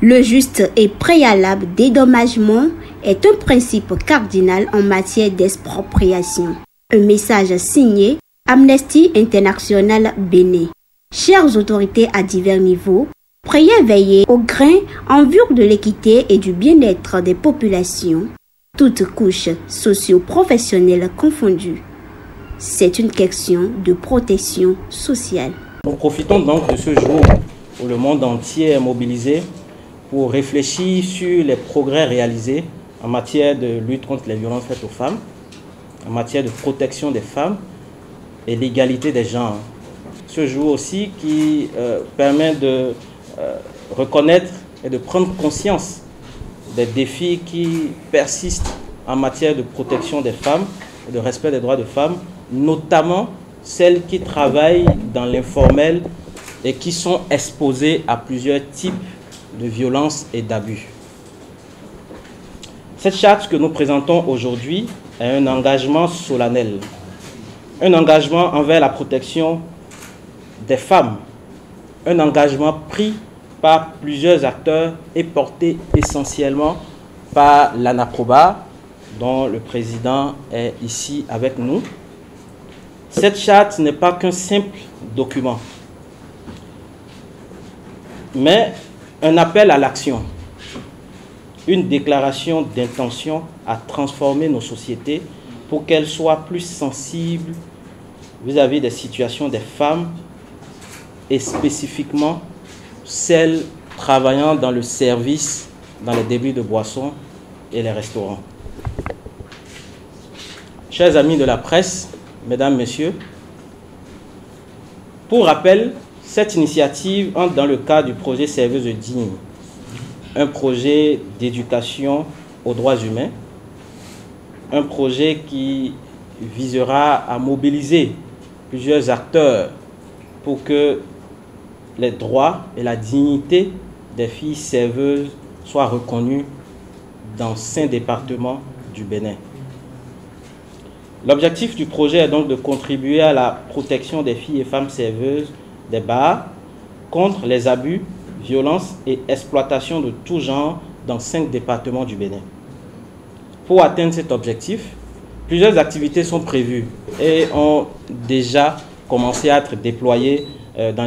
Le juste et préalable dédommagement est un principe cardinal en matière d'expropriation. Un message signé Amnesty International Bénin. Chères autorités à divers niveaux, priez veiller au grain en vue de l'équité et du bien-être des populations, toutes couches socio-professionnelles confondues. C'est une question de protection sociale. Nous profitons donc de ce jour où le monde entier est mobilisé pour réfléchir sur les progrès réalisés en matière de lutte contre les violences faites aux femmes, en matière de protection des femmes et l'égalité des genres. Ce jour aussi qui permet de reconnaître et de prendre conscience des défis qui persistent en matière de protection des femmes et de respect des droits des femmes, notamment celles qui travaillent dans l'informel et qui sont exposées à plusieurs types de violences et d'abus. Cette charte que nous présentons aujourd'hui est un engagement solennel, un engagement envers la protection des femmes, un engagement pris par plusieurs acteurs et porté essentiellement par l'ANAPROBA, dont le président est ici avec nous. Cette charte n'est pas qu'un simple document, mais un appel à l'action, une déclaration d'intention à transformer nos sociétés pour qu'elles soient plus sensibles vis-à-vis des situations des femmes et spécifiquement celles travaillant dans le service, dans les débits de boissons et les restaurants. Chers amis de la presse, mesdames, messieurs, pour rappel, cette initiative entre dans le cadre du projet Serveuse digne, un projet d'éducation aux droits humains, un projet qui visera à mobiliser plusieurs acteurs pour que les droits et la dignité des filles serveuses soient reconnus dans 5 départements du Bénin. L'objectif du projet est donc de contribuer à la protection des filles et femmes serveuses des bars contre les abus, violences et exploitations de tout genre dans 5 départements du Bénin. Pour atteindre cet objectif, plusieurs activités sont prévues et ont déjà commencé à être déployées dans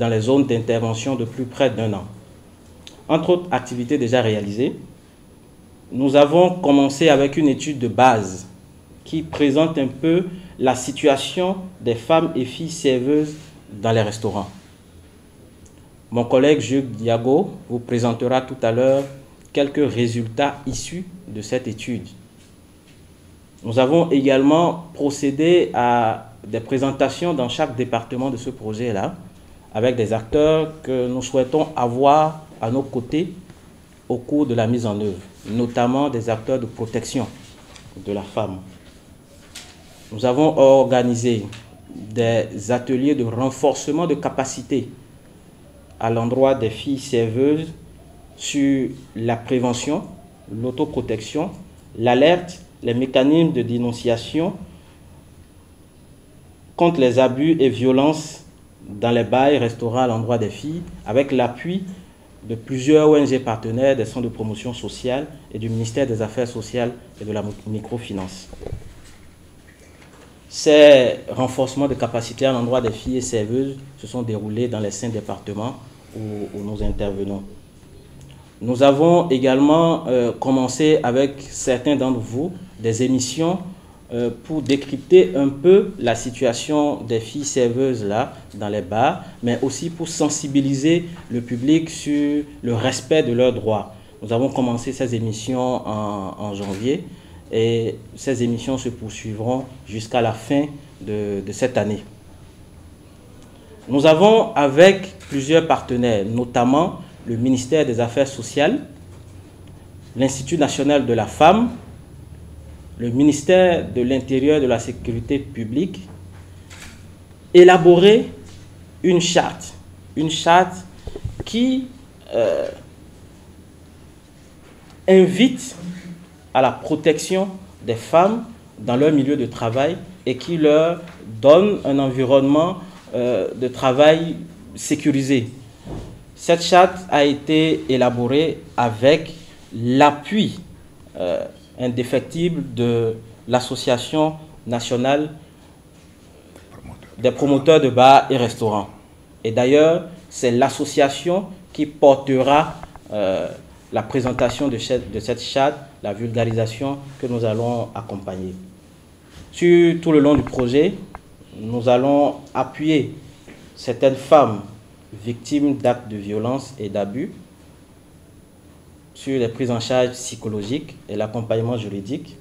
les zones d'intervention de plus près d'1 an. Entre autres activités déjà réalisées, nous avons commencé avec une étude de base qui présente un peu la situation des femmes et filles serveuses dans les restaurants. Mon collègue Jules Diago vous présentera tout à l'heure quelques résultats issus de cette étude. Nous avons également procédé à des présentations dans chaque département de ce projet-là, avec des acteurs que nous souhaitons avoir à nos côtés au cours de la mise en œuvre, notamment des acteurs de protection de la femme. Nous avons organisé des ateliers de renforcement de capacité à l'endroit des filles serveuses sur la prévention, l'autoprotection, l'alerte, les mécanismes de dénonciation contre les abus et violences dans les bars et restaurants à l'endroit des filles, avec l'appui de plusieurs ONG partenaires, des centres de promotion sociale et du ministère des Affaires sociales et de la microfinance. Ces renforcements de capacité à l'endroit des filles et serveuses se sont déroulés dans les 5 départements où nous intervenons. Nous avons également commencé avec certains d'entre vous des émissions pour décrypter un peu la situation des filles serveuses là dans les bars, mais aussi pour sensibiliser le public sur le respect de leurs droits. Nous avons commencé ces émissions en janvier et ces émissions se poursuivront jusqu'à la fin de cette année. Nous avons avec plusieurs partenaires, notamment le ministère des Affaires sociales, l'Institut national de la femme, le ministère de l'Intérieur et de la Sécurité publique, élaborer une charte qui invite à la protection des femmes dans leur milieu de travail et qui leur donne un environnement de travail sécurisé. Cette charte a été élaborée avec l'appui indéfectible de l'Association nationale des promoteurs de bars et restaurants. Et d'ailleurs, c'est l'association qui portera la présentation de cette charte, la vulgarisation que nous allons accompagner. Sur tout le long du projet, nous allons appuyer certaines femmes victimes d'actes de violence et d'abus sur les prises en charge psychologiques et l'accompagnement juridique.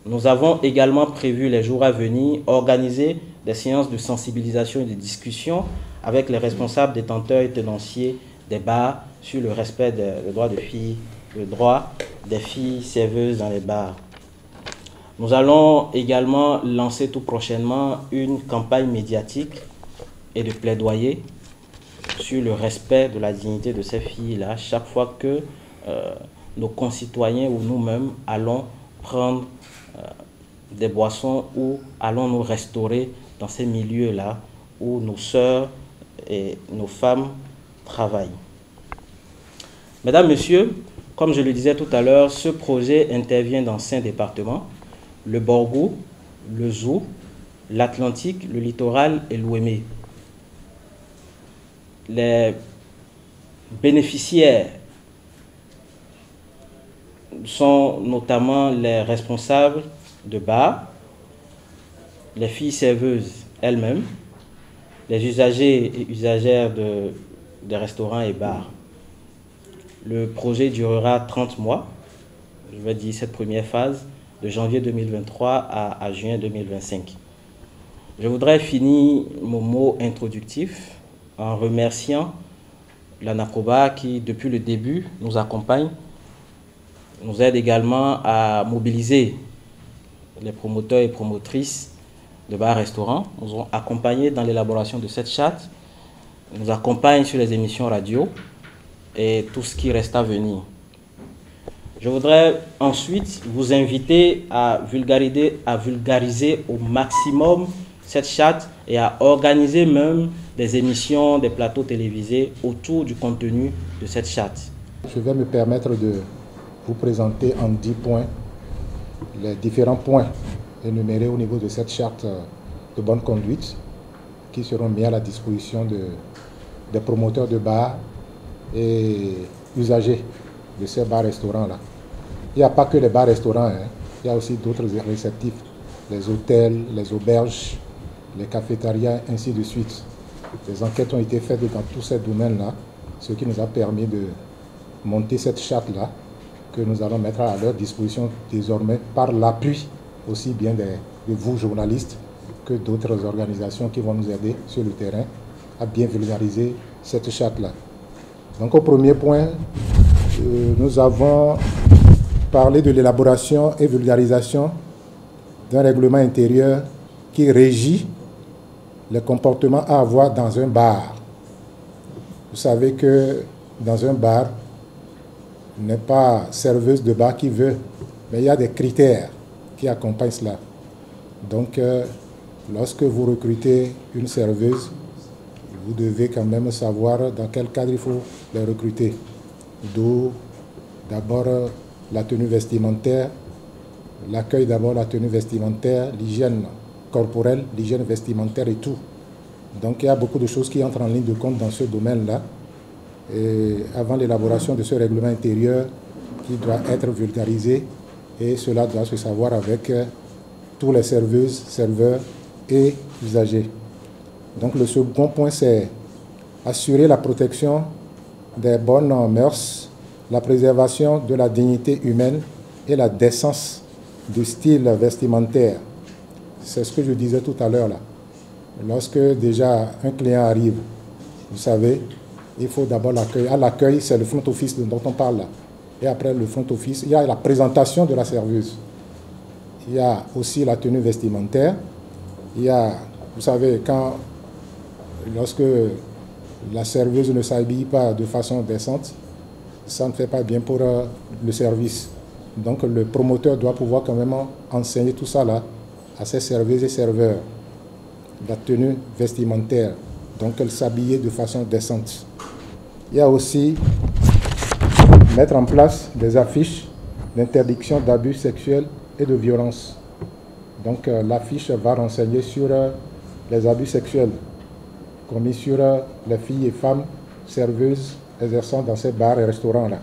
Nous avons également prévu les jours à venir organiser des séances de sensibilisation et de discussion avec les responsables détenteurs et tenanciers des bars sur le respect des droits des filles serveuses dans les bars. Nous allons également lancer tout prochainement une campagne médiatique et de plaidoyer sur le respect de la dignité de ces filles-là chaque fois que nos concitoyens ou nous-mêmes allons prendre des boissons ou allons nous restaurer dans ces milieux-là où nos sœurs et nos femmes travaillent. Mesdames, Messieurs, comme je le disais tout à l'heure, ce projet intervient dans 5 départements, le Borgou, le Zou, l'Atlantique, le Littoral et l'Ouémé. Les bénéficiaires sont notamment les responsables de bars, les filles serveuses elles-mêmes, les usagers et usagères des restaurants et bars. Le projet durera 30 mois, je vais dire cette première phase, de janvier 2023 à juin 2025. Je voudrais finir mon mot introductif en remerciant l'ANACOBA qui, depuis le début, nous accompagne, nous aide également à mobiliser les promoteurs et promotrices de bars-restaurants, nous ont accompagnés dans l'élaboration de cette charte, nous accompagnent sur les émissions radio et tout ce qui reste à venir. Je voudrais ensuite vous inviter à vulgariser au maximum cette charte et à organiser même des émissions, des plateaux télévisés autour du contenu de cette charte. Je vais me permettre de vous présenter en 10 points les différents points énumérés au niveau de cette charte de bonne conduite qui seront mis à la disposition des promoteurs de bars et usagers de ces bars-restaurants-là. Il n'y a pas que les bars-restaurants, hein. Il y a aussi d'autres réceptifs, les hôtels, les auberges, les cafétérias, ainsi de suite. Des enquêtes ont été faites dans tous ces domaines-là, ce qui nous a permis de monter cette charte-là que nous allons mettre à leur disposition désormais par l'appui aussi bien de vous, journalistes, que d'autres organisations qui vont nous aider sur le terrain à bien vulgariser cette charte-là. Donc au premier point, nous avons parlé de l'élaboration et vulgarisation d'un règlement intérieur qui régit les comportements à avoir dans un bar. Vous savez que dans un bar, il n'est pas serveuse de bar qui veut, mais il y a des critères qui accompagnent cela. Donc, lorsque vous recrutez une serveuse, vous devez quand même savoir dans quel cadre il faut les recruter. D'où d'abord la tenue vestimentaire, l'accueil d'abord, la tenue vestimentaire, l'hygiène corporelle, l'hygiène vestimentaire et tout. Donc il y a beaucoup de choses qui entrent en ligne de compte dans ce domaine-là. Et avant l'élaboration de ce règlement intérieur qui doit être vulgarisé, et cela doit se savoir avec tous les serveuses, serveurs et usagers. Donc le second point, c'est assurer la protection des bonnes mœurs, la préservation de la dignité humaine et la décence du style vestimentaire. C'est ce que je disais tout à l'heure là. Lorsque déjà un client arrive, vous savez, il faut d'abord l'accueil. À l'accueil, c'est le front office dont on parle là. Et après le front office, il y a la présentation de la serveuse. Il y a aussi la tenue vestimentaire. Il y a, vous savez, lorsque la serveuse ne s'habille pas de façon décente, ça ne fait pas bien pour le service. Donc le promoteur doit pouvoir quand même enseigner tout ça là à ses serveuses et serveurs. La tenue vestimentaire, donc elle s'habiller de façon décente. Il y a aussi mettre en place des affiches d'interdiction d'abus sexuels et de violence. Donc l'affiche va renseigner sur les abus sexuels commis sur les filles et femmes serveuses exerçant dans ces bars et restaurants-là.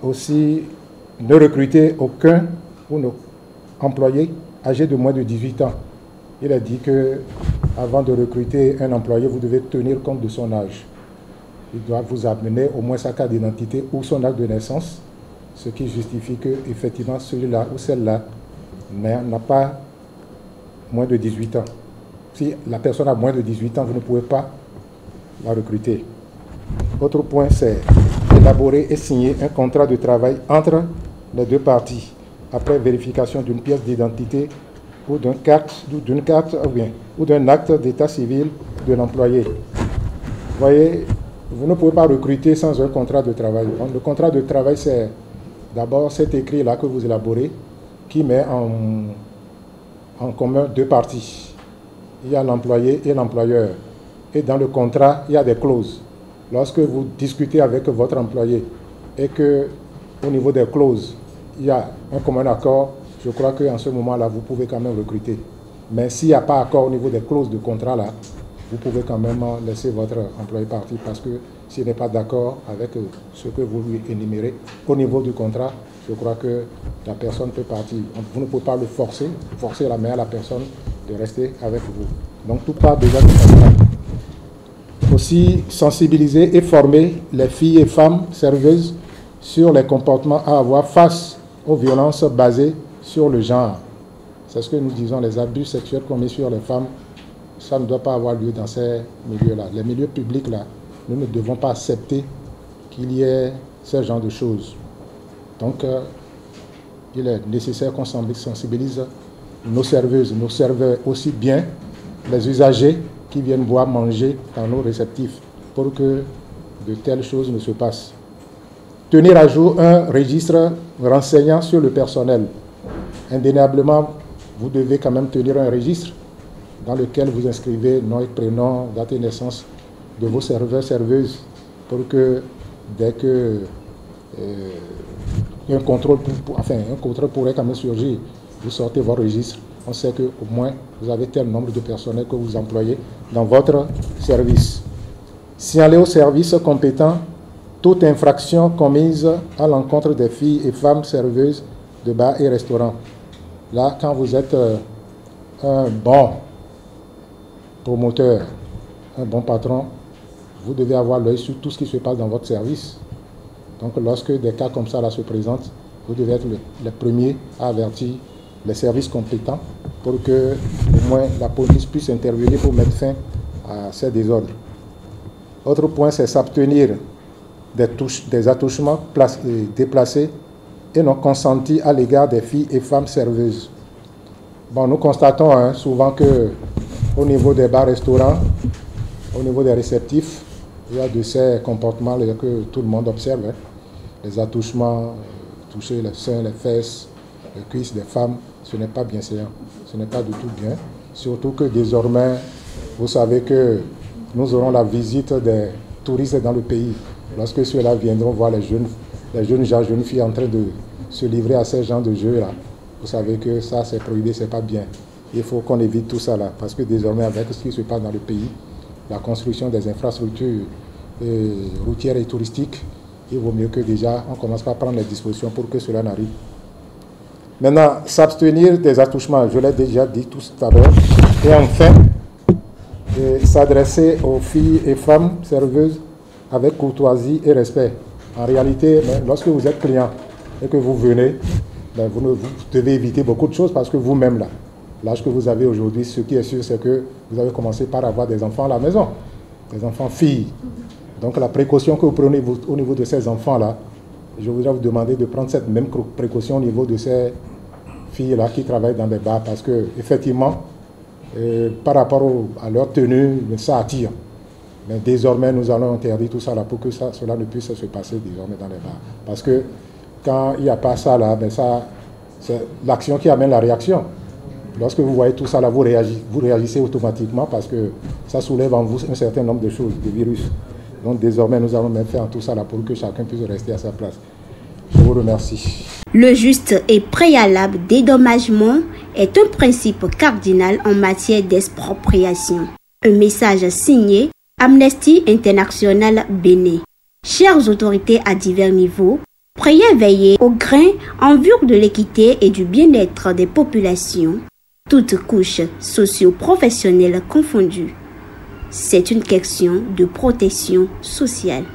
Aussi, ne recruter aucun employé âgé de moins de 18 ans. Il a dit que avant de recruter un employé, vous devez tenir compte de son âge. Il doit vous amener au moins sa carte d'identité ou son acte de naissance, ce qui justifie que effectivement celui-là ou celle-là n'a pas moins de 18 ans. Si la personne a moins de 18 ans, vous ne pouvez pas la recruter. Autre point, c'est élaborer et signer un contrat de travail entre les deux parties, après vérification d'une pièce d'identité ou d'un acte d'état civil de l'employé. Vous voyez, vous ne pouvez pas recruter sans un contrat de travail. Donc, le contrat de travail, c'est d'abord cet écrit-là que vous élaborez, qui met en commun deux parties. Il y a l'employé et l'employeur. Et dans le contrat, il y a des clauses. Lorsque vous discutez avec votre employé et qu'au niveau des clauses, il y a un commun accord, je crois qu'en ce moment-là, vous pouvez quand même recruter. Mais s'il n'y a pas accord au niveau des clauses de contrat, là, vous pouvez quand même laisser votre employé partir parce que s'il n'est pas d'accord avec ce que vous lui énumérez au niveau du contrat, je crois que la personne peut partir. Vous ne pouvez pas le forcer la main à la personne de rester avec vous. Donc tout part déjà du contrat. Aussi sensibiliser et former les filles et femmes serveuses sur les comportements à avoir face aux violences basées sur le genre. C'est ce que nous disons, les abus sexuels commis sur les femmes, ça ne doit pas avoir lieu dans ces milieux-là. Les milieux publics-là, nous ne devons pas accepter qu'il y ait ce genre de choses. Donc, il est nécessaire qu'on sensibilise nos serveuses, nos serveurs, aussi bien les usagers qui viennent boire, manger dans nos réceptifs pour que de telles choses ne se passent. Tenir à jour un registre renseignant sur le personnel. Indéniablement, vous devez quand même tenir un registre dans lequel vous inscrivez nom et prénom, date et naissance de vos serveurs, serveuses, pour que dès que un contrôle pourrait quand même surgir, vous sortez votre registre, on sait qu'au moins vous avez tel nombre de personnels que vous employez dans votre service. Signaler au service compétent toute infraction commise à l'encontre des filles et femmes serveuses de bars et restaurants. Là, quand vous êtes un bon promoteur, un bon patron, vous devez avoir l'œil sur tout ce qui se passe dans votre service. Donc lorsque des cas comme ça là se présentent, vous devez être les premiers à avertir les services compétents pour que au moins la police puisse intervenir pour mettre fin à ces désordres. Autre point, c'est s'abstenir des attouchements déplacés et non consentis à l'égard des filles et femmes serveuses. Bon, nous constatons souvent qu'au niveau des bars-restaurants, au niveau des réceptifs, il y a de ces comportements que tout le monde observe. Les attouchements, toucher les seins, les fesses, les cuisses des femmes, ce n'est pas bien séant. Ce n'est pas du tout bien. Surtout que désormais, vous savez que nous aurons la visite des touristes dans le pays. Lorsque ceux-là viendront voir les jeunes gens, jeunes filles en train de se livrer à ces genres de jeux-là, vous savez que ça, c'est prohibé, c'est pas bien. Il faut qu'on évite tout ça là, parce que désormais, avec ce qui se passe dans le pays, la construction des infrastructures routières et touristiques, il vaut mieux que déjà on commence par prendre les dispositions pour que cela n'arrive. Maintenant, s'abstenir des attouchements, je l'ai déjà dit tout à l'heure. Et enfin, s'adresser aux filles et femmes serveuses avec courtoisie et respect. En réalité, lorsque vous êtes client et que vous venez, vous devez éviter beaucoup de choses parce que vous-même, là, l'âge que vous avez aujourd'hui, ce qui est sûr, c'est que vous avez commencé par avoir des enfants à la maison, des enfants filles. Donc la précaution que vous prenez au niveau de ces enfants-là, je voudrais vous demander de prendre cette même précaution au niveau de ces filles-là qui travaillent dans des bars parce que effectivement, par rapport à leur tenue, ça attire. Mais désormais, nous allons interdire tout ça là pour que cela ne puisse se passer désormais dans les bars. Parce que quand il n'y a pas ça là, c'est l'action qui amène la réaction. Lorsque vous voyez tout ça, là, vous réagissez automatiquement parce que ça soulève en vous un certain nombre de choses, de virus. Donc désormais, nous allons même faire tout ça là pour que chacun puisse rester à sa place. Je vous remercie. Le juste et préalable dédommagement est un principe cardinal en matière d'expropriation. Un message signé Amnesty International Bénin. Chères autorités à divers niveaux, priez veiller au grain en vue de l'équité et du bien-être des populations, toutes couches socio-professionnelles confondues. C'est une question de protection sociale.